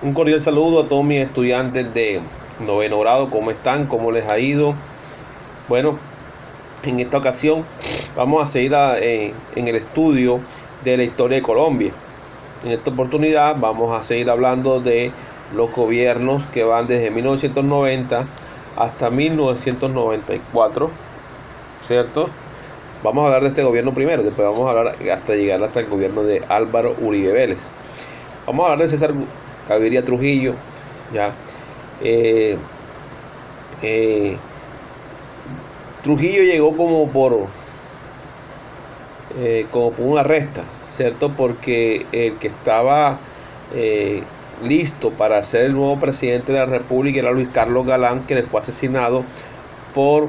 Un cordial saludo a todos mis estudiantes de noveno grado. ¿Cómo están? ¿Cómo les ha ido? Bueno, en esta ocasión vamos a seguir en el estudio de la historia de Colombia. En esta oportunidad vamos a seguir hablando de los gobiernos que van desde 1990 hasta 1994, ¿cierto? Vamos a hablar de este gobierno primero, después vamos a hablar hasta llegar hasta el gobierno de Álvaro Uribe Vélez. Vamos a hablar de César Gaviria Trujillo, ya. Trujillo llegó como por una resta, ¿cierto? Porque el que estaba listo para ser el nuevo presidente de la República era Luis Carlos Galán, que le fue asesinado por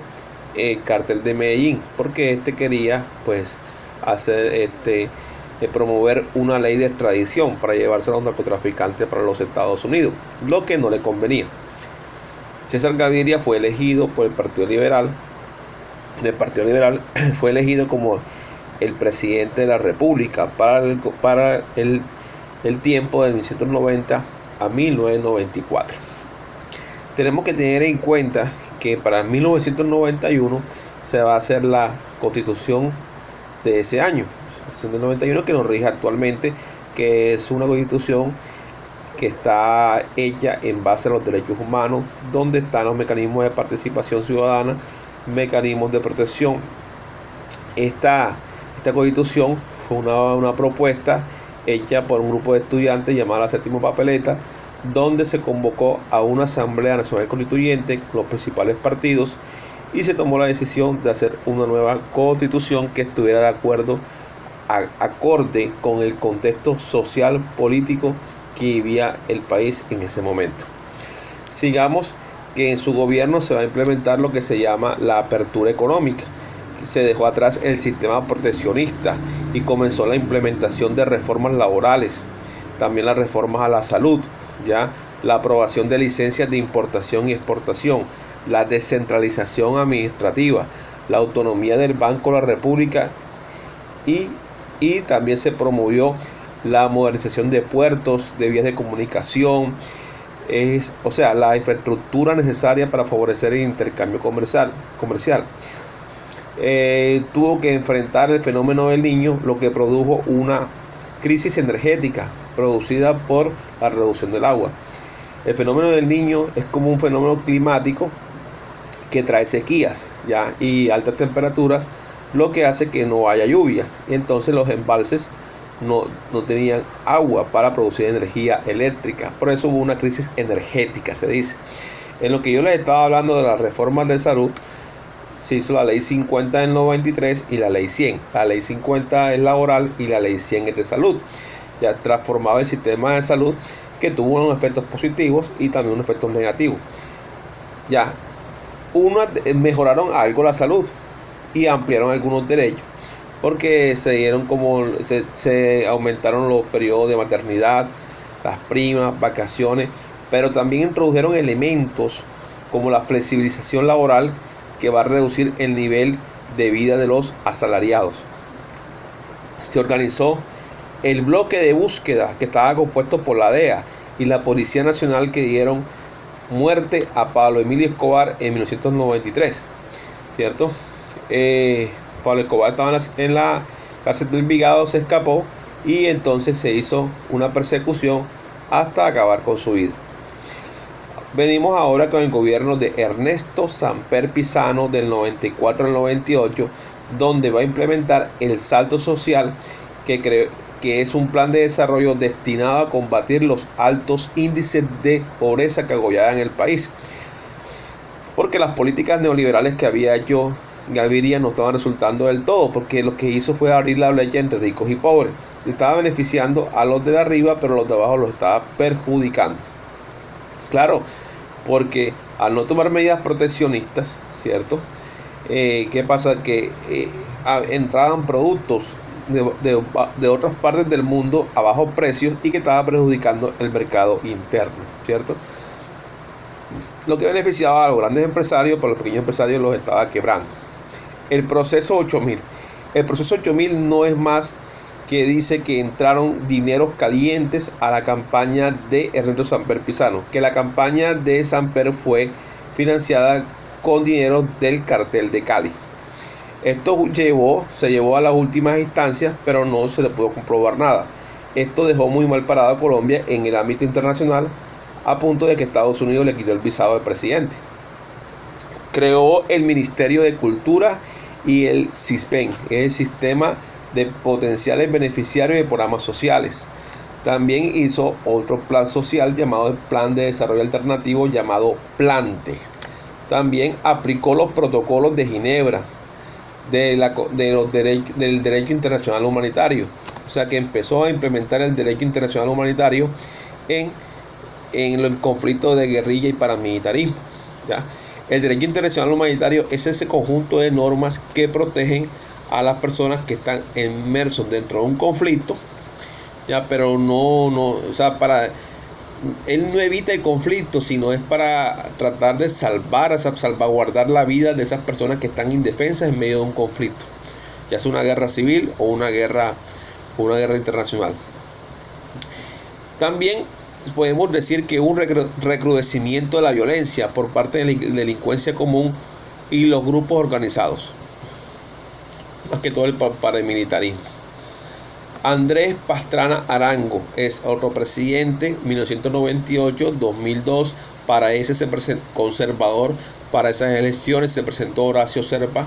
el Cártel de Medellín, porque quería pues hacer promover una ley de extradición para llevarse a los narcotraficantes para los Estados Unidos, lo que no le convenía. César Gaviria fue elegido por el Partido Liberal. Fue elegido como el presidente de la República para el tiempo de 1990 a 1994. Tenemos que tener en cuenta que para 1991 se va a hacer la constitución de ese año, del 91, que nos rige actualmente, que es una constitución que está hecha en base a los derechos humanos, donde están los mecanismos de participación ciudadana, mecanismos de protección. Esta constitución fue una propuesta hecha por un grupo de estudiantes llamada la Séptima Papeleta, donde se convocó a una Asamblea Nacional Constituyente con los principales partidos y se tomó la decisión de hacer una nueva constitución que estuviera de acuerdo, acorde con el contexto social político que vivía el país en ese momento. Sigamos que en su gobierno se va a implementar lo que se llama la apertura económica. Se dejó atrás el sistema proteccionista y comenzó la implementación de reformas laborales, también las reformas a la salud, ya la aprobación de licencias de importación y exportación, la descentralización administrativa, la autonomía del Banco de la República y también se promovió la modernización de puertos, de vías de comunicación, la infraestructura necesaria para favorecer el intercambio comercial. Tuvo que enfrentar el fenómeno del Niño, lo que produjo una crisis energética producida por la reducción del agua. El fenómeno del Niño es como un fenómeno climático que trae sequías, ¿ya? Y altas temperaturas, lo que hace que no haya lluvias. Y entonces los embalses no tenían agua para producir energía eléctrica. Por eso hubo una crisis energética, se dice. En lo que yo les estaba hablando de las reformas de salud, se hizo la ley 50 del 93 y la ley 100. La ley 50 es laboral y la ley 100 es de salud. Ya transformaba el sistema de salud, que tuvo unos efectos positivos y también unos efectos negativos. Ya, mejoraron algo la salud y ampliaron algunos derechos, porque se aumentaron los periodos de maternidad, las primas, vacaciones, pero también introdujeron elementos como la flexibilización laboral, que va a reducir el nivel de vida de los asalariados. Se organizó el bloque de búsqueda, que estaba compuesto por la DEA y la Policía Nacional, que dieron muerte a Pablo Emilio Escobar en 1993, ¿cierto? Pablo Escobar estaba en la cárcel del Envigado, se escapó y entonces se hizo una persecución hasta acabar con su vida. Venimos ahora con el gobierno de Ernesto Samper Pizano del 94 al 98, donde va a implementar el Salto Social, que es un plan de desarrollo destinado a combatir los altos índices de pobreza que agobiaban el país, porque las políticas neoliberales que había hecho Gaviria no estaban resultando del todo, porque lo que hizo fue abrir la brecha entre ricos y pobres. Estaba beneficiando a los de arriba, pero los de abajo los estaba perjudicando. Claro, porque al no tomar medidas proteccionistas, ¿cierto? ¿Qué pasa? Que entraban productos de otras partes del mundo a bajos precios y que estaba perjudicando el mercado interno, ¿cierto? Lo que beneficiaba a los grandes empresarios, pero los pequeños empresarios los estaba quebrando. El proceso 8000. El proceso 8000 no es más que dice que entraron dineros calientes a la campaña de Ernesto Samper Pizano, que la campaña de Samper fue financiada con dinero del cartel de Cali. Esto se llevó a las últimas instancias, pero no se le pudo comprobar nada. Esto dejó muy mal parado a Colombia en el ámbito internacional, a punto de que Estados Unidos le quitó el visado al presidente. Creó el Ministerio de Cultura y el SISBEN, que es el Sistema de Potenciales Beneficiarios de Programas Sociales. También hizo otro plan social llamado el Plan de Desarrollo Alternativo, llamado PLANTE. También aplicó los protocolos de Ginebra del derecho internacional humanitario. O sea que empezó a implementar el derecho internacional humanitario en el conflicto de guerrilla y paramilitarismo, ¿ya? El derecho internacional humanitario es ese conjunto de normas que protegen a las personas que están inmersos dentro de un conflicto, ¿ya? Pero él no evita el conflicto, sino es para tratar de salvaguardar la vida de esas personas que están indefensas en medio de un conflicto, ya sea una guerra civil o una guerra internacional. También podemos decir que un recrudecimiento de la violencia por parte de la delincuencia común y los grupos organizados, más que todo el paramilitarismo. Andrés Pastrana Arango es otro presidente, 1998-2002, para ese conservador, para esas elecciones se presentó Horacio Serpa,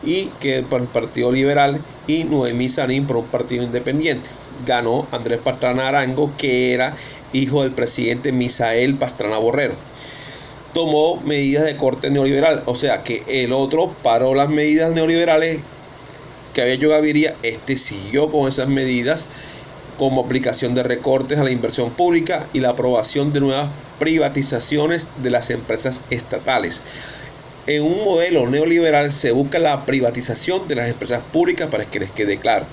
y que por el Partido Liberal, y Noemí Sanín por un partido independiente. Ganó Andrés Pastrana Arango, que era hijo del presidente Misael Pastrana Borrero. Tomó medidas de corte neoliberal, o sea que el otro paró las medidas neoliberales que había hecho Gaviria. Siguió con esas medidas, como aplicación de recortes a la inversión pública y la aprobación de nuevas privatizaciones de las empresas estatales. En un modelo neoliberal se busca la privatización de las empresas públicas, para que les quede claro.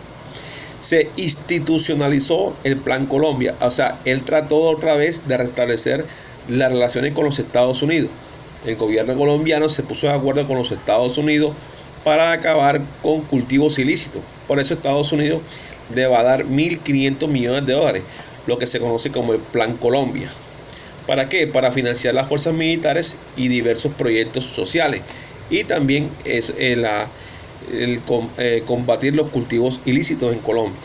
Se institucionalizó el Plan Colombia, o sea, él trató otra vez de restablecer las relaciones con los Estados Unidos. El gobierno colombiano se puso de acuerdo con los Estados Unidos para acabar con cultivos ilícitos. Por eso Estados Unidos le va a dar 1.500 millones de dólares, lo que se conoce como el Plan Colombia. ¿Para qué? Para financiar las fuerzas militares y diversos proyectos sociales, y también es combatir los cultivos ilícitos en Colombia.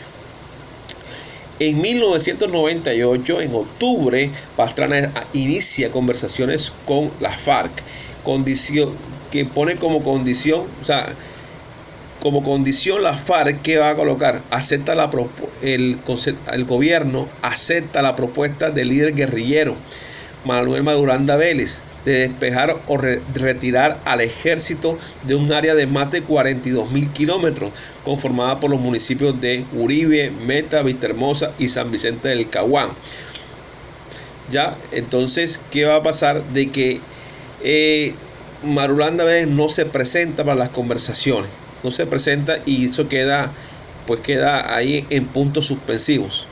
En 1998, en octubre, Pastrana inicia conversaciones con la FARC, que pone como condición, la FARC, que va a colocar, el gobierno acepta la propuesta del líder guerrillero Manuel Maduranda Vélez de despejar o retirar al ejército de un área de más de 42.000 kilómetros, conformada por los municipios de Uribe, Meta, Vistahermosa y San Vicente del Caguán. Ya, entonces, ¿qué va a pasar? De que Maduranda Vélez no se presenta para las conversaciones, no se presenta, y eso queda ahí en puntos suspensivos.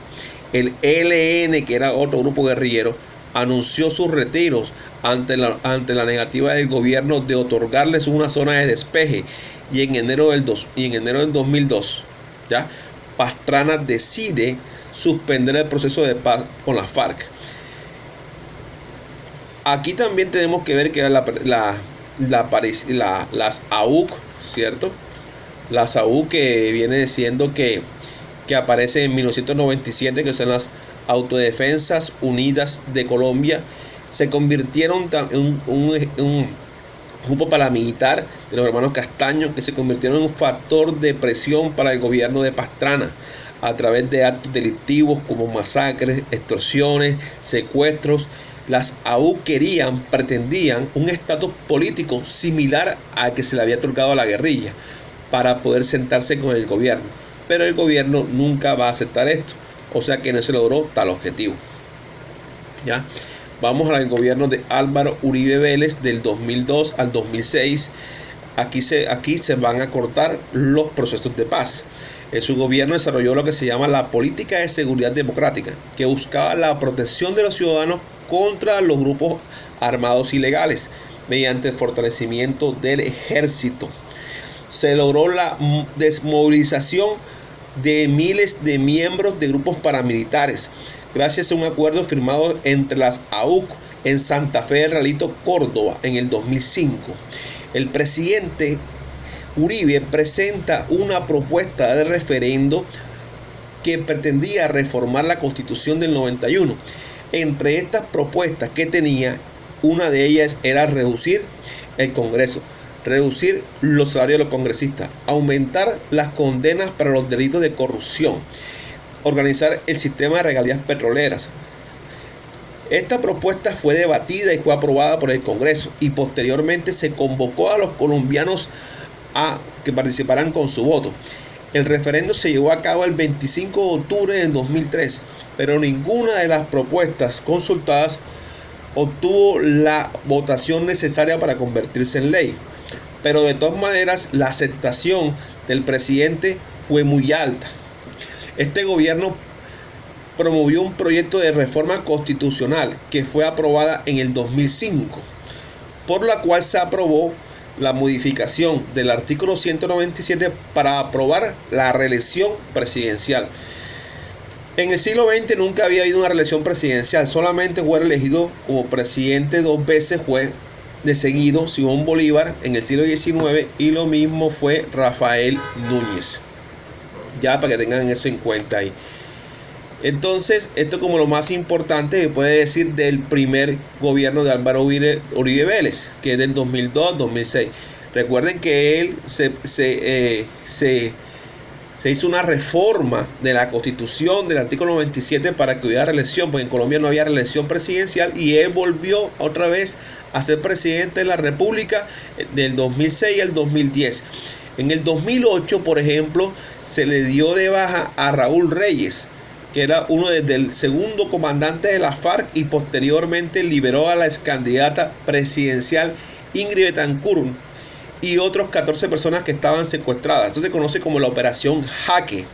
El ELN, que era otro grupo guerrillero, anunció sus retiros ante la negativa del gobierno de otorgarles una zona de despeje, y en enero del 2002, ¿ya? Pastrana decide suspender el proceso de paz con la FARC. Aquí también tenemos que ver que las AUC, ¿cierto? Las AUC, que viene diciendo que aparece en 1997, que son las Autodefensas Unidas de Colombia, se convirtieron en un grupo paramilitar de los hermanos Castaño, que se convirtieron en un factor de presión para el gobierno de Pastrana a través de actos delictivos como masacres, extorsiones, secuestros. Las AU pretendían un estatus político similar al que se le había otorgado a la guerrilla para poder sentarse con el gobierno, pero el gobierno nunca va a aceptar esto, o sea que no se logró tal objetivo. ¿Ya? Vamos al gobierno de Álvaro Uribe Vélez del 2002 al 2006. Aquí se van a cortar los procesos de paz. Su gobierno desarrolló lo que se llama la política de seguridad democrática, que buscaba la protección de los ciudadanos contra los grupos armados ilegales mediante el fortalecimiento del ejército. Se logró la desmovilización de miles de miembros de grupos paramilitares, gracias a un acuerdo firmado entre las AUC en Santa Fe del Realito, Córdoba, en el 2005. El presidente Uribe presenta una propuesta de referendo que pretendía reformar la Constitución del 91. Entre estas propuestas que tenía, una de ellas era reducir el Congreso, reducir los salarios de los congresistas, aumentar las condenas para los delitos de corrupción, organizar el sistema de regalías petroleras. Esta propuesta fue debatida y fue aprobada por el Congreso, y posteriormente se convocó a los colombianos a que participaran con su voto. El referendo se llevó a cabo el 25 de octubre de 2003, pero ninguna de las propuestas consultadas obtuvo la votación necesaria para convertirse en ley. Pero de todas maneras, la aceptación del presidente fue muy alta. Este gobierno promovió un proyecto de reforma constitucional que fue aprobada en el 2005, por la cual se aprobó la modificación del artículo 197 para aprobar la reelección presidencial. En el siglo XX nunca había habido una reelección presidencial, solamente fue elegido como presidente 2 veces, fue de seguido Simón Bolívar en el siglo XIX, y lo mismo fue Rafael Núñez. Ya para que tengan eso en cuenta ahí. Entonces, esto como lo más importante que puede decir del primer gobierno de Álvaro Uribe Vélez, que es del 2002-2006. Recuerden que él se hizo una reforma de la Constitución del artículo 97 para que hubiera reelección, porque en Colombia no había reelección presidencial, y él volvió otra vez a ser presidente de la República del 2006 al 2010. En el 2008, por ejemplo, se le dio de baja a Raúl Reyes, que era uno del segundo comandante de la FARC, y posteriormente liberó a la excandidata presidencial Ingrid Betancourt y otros 14 personas que estaban secuestradas. Esto se conoce como la Operación Jaque.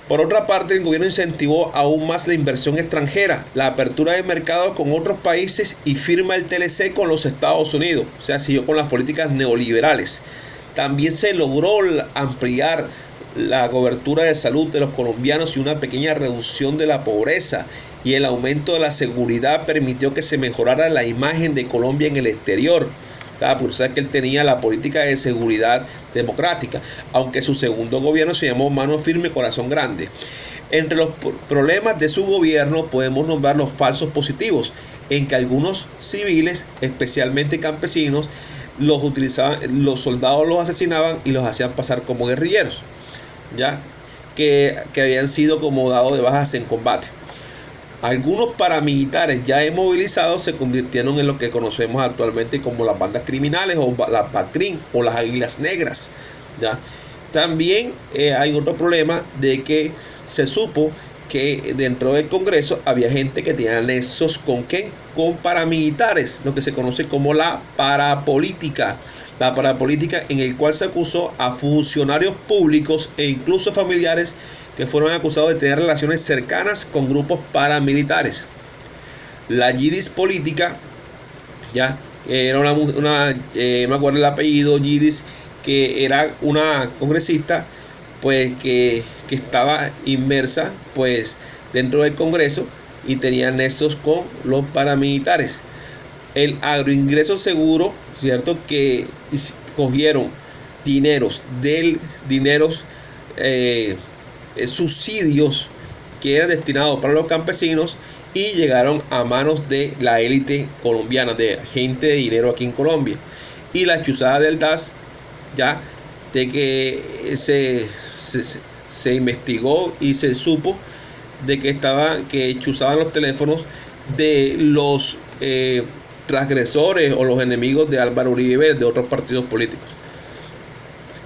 Por otra parte, el gobierno incentivó aún más la inversión extranjera, la apertura de mercados con otros países y firma el TLC con los Estados Unidos. O sea, siguió con las políticas neoliberales. También se logró ampliar la cobertura de salud de los colombianos y una pequeña reducción de la pobreza, y el aumento de la seguridad permitió que se mejorara la imagen de Colombia en el exterior. Por eso es que él tenía la política de seguridad democrática, aunque su segundo gobierno se llamó Mano Firme, Corazón Grande. Entre los problemas de su gobierno podemos nombrar los falsos positivos, en que algunos civiles, especialmente campesinos, los utilizaban, los soldados los asesinaban y los hacían pasar como guerrilleros, ya que habían sido como dados de bajas en combate. Algunos paramilitares ya inmovilizados se convirtieron en lo que conocemos actualmente como las bandas criminales, o las BACRIM, o las Águilas Negras, ¿ya? También hay otro problema de que se supo que dentro del Congreso había gente que tenía nexos con ¿qué? Con paramilitares, lo que se conoce como la parapolítica. La parapolítica, en el cual se acusó a funcionarios públicos e incluso familiares que fueron acusados de tener relaciones cercanas con grupos paramilitares. La Yidis política, ya era me acuerdo el apellido Yidis, que era una congresista, pues que estaba inmersa pues dentro del Congreso y tenía nexos con los paramilitares. El agroingreso seguro, cierto, que cogieron dineros subsidios que eran destinados para los campesinos y llegaron a manos de la élite colombiana, de gente de dinero aquí en Colombia. Y la chuzada del DAS, ya de que se investigó y se supo de que chuzaban los teléfonos de los transgresores o los enemigos de Álvaro Uribe, de otros partidos políticos.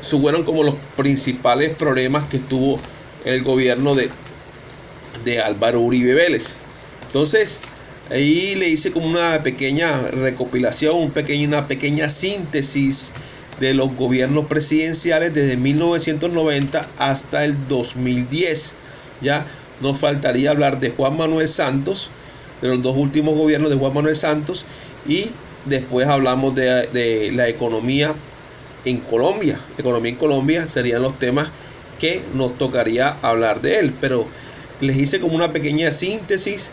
Fueron como los principales problemas que tuvo el gobierno de Álvaro Uribe Vélez. Entonces, ahí le hice como una pequeña recopilación, una pequeña síntesis de los gobiernos presidenciales desde 1990 hasta el 2010. Ya nos faltaría hablar de Juan Manuel Santos, de los dos últimos gobiernos de Juan Manuel Santos, y después hablamos de la economía en Colombia. Economía en Colombia serían los temas que nos tocaría hablar de él, pero les hice como una pequeña síntesis.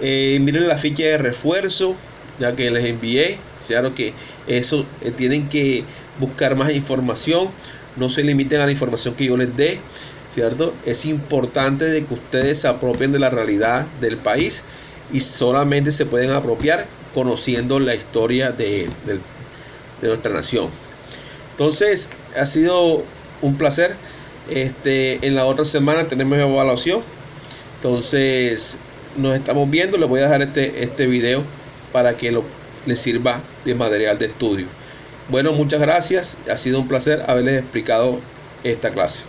Miren la ficha de refuerzo ya que les envié. Claro que eso tienen que buscar más información, no se limiten a la información que yo les dé, ¿cierto? Es importante de que ustedes se apropien de la realidad del país y solamente se pueden apropiar conociendo la historia de nuestra nación. Entonces ha sido un placer. En la otra semana tenemos evaluación. Entonces nos estamos viendo. Les voy a dejar este video para que les sirva de material de estudio. Bueno, muchas gracias. Ha sido un placer haberles explicado esta clase.